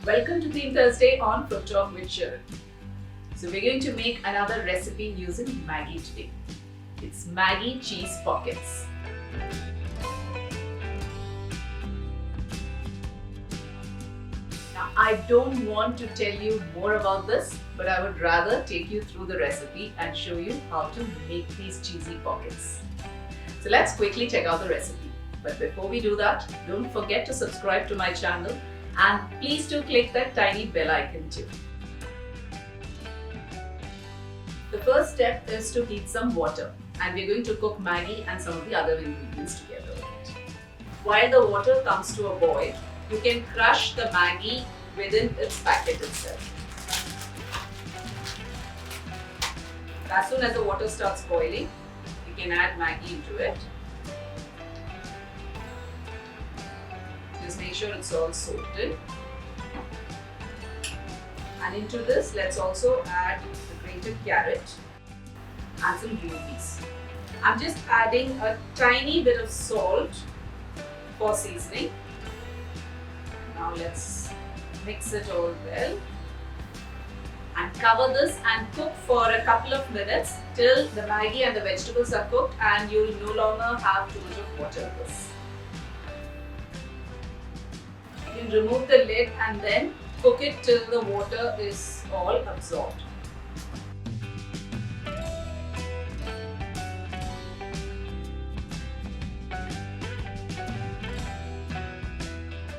Welcome to Theme Thursday on Food Talk with Sharon. So we're going to make another recipe using Maggi today. It's Maggi cheese pockets. Now I don't want to tell you more about this, but I would rather take you through the recipe and show you how to make these cheesy pockets. So let's quickly check out the recipe. But before we do that, don't forget to subscribe to my channel and please do click that tiny bell icon too. The first step is to heat some water, and we're going to cook Maggi and some of the other ingredients together with it. While the water comes to a boil, you can crush the Maggi within its packet itself. As soon as the water starts boiling, you can add Maggi into it. Just make sure it's all soaked in. And into this, let's also add the grated carrot and some green peas. I'm just adding a tiny bit of salt for seasoning. Now let's mix it all well and cover this and cook for a couple of minutes till the Maggi and the vegetables are cooked and you'll no longer have too much of water in this. You can remove the lid and then cook it till the water is all absorbed.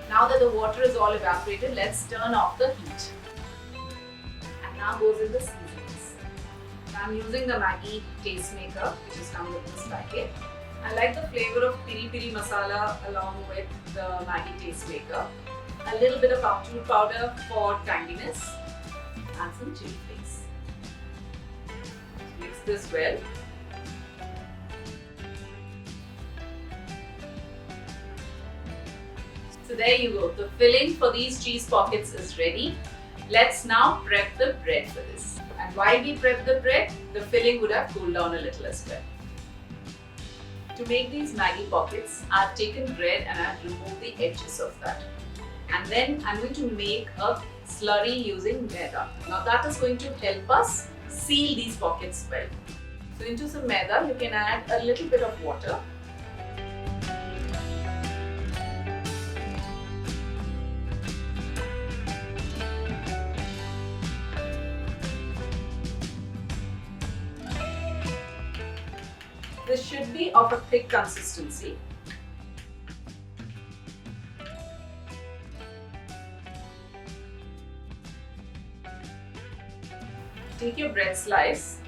Now that the water is all evaporated, let's turn off the heat. And now goes in the seasonings. I'm using the Maggi taste maker, which is come with this packet. I like the flavor of piri piri masala along with the Maggi taste maker. A little bit of amchur powder for tanginess and some chili flakes. Mix this well. So there you go. The filling for these cheese pockets is ready. Let's now prep the bread for this. And while we prep the bread, the filling would have cooled down a little as well. To make these Maggi pockets, I've taken bread and I've removed the edges of that. And then I'm going to make a slurry using maida. Now that is going to help us seal these pockets well. So into some maida, you can add a little bit of water. This should be of a thick consistency. Take your bread slice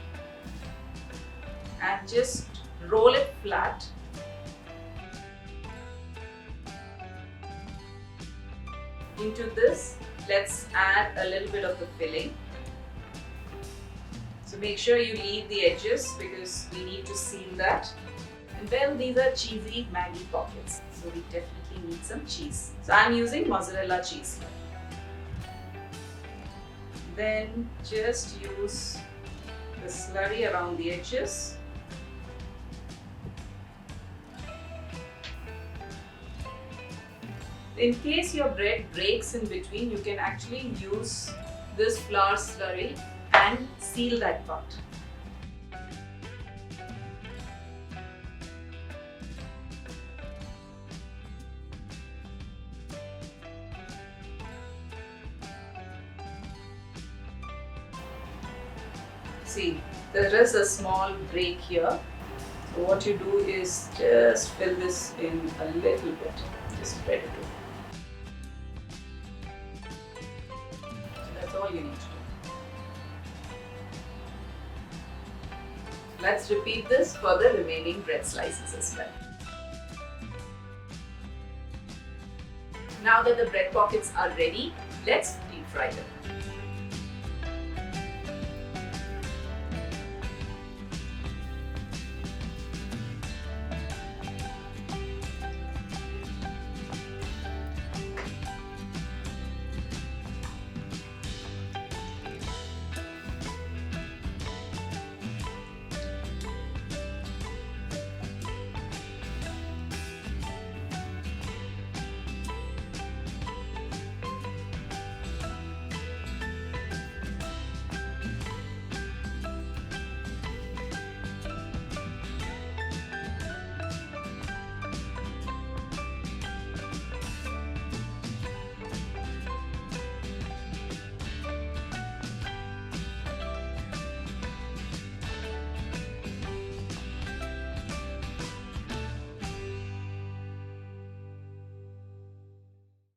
and just roll it flat. Into this, let's add a little bit of the filling. So make sure you leave the edges because we need to seal that. And well, these are cheesy Maggi pockets, so we definitely need some cheese. So I'm using mozzarella cheese here. Then just use the slurry around the edges. In case your bread breaks in between, you can actually use this flour slurry and seal that part. See, there is a small break here. So what you do is just fill this in a little bit. Just spread it over. So that's all you need to do. Let's repeat this for the remaining bread slices as well. Now that the bread pockets are ready, let's deep fry them.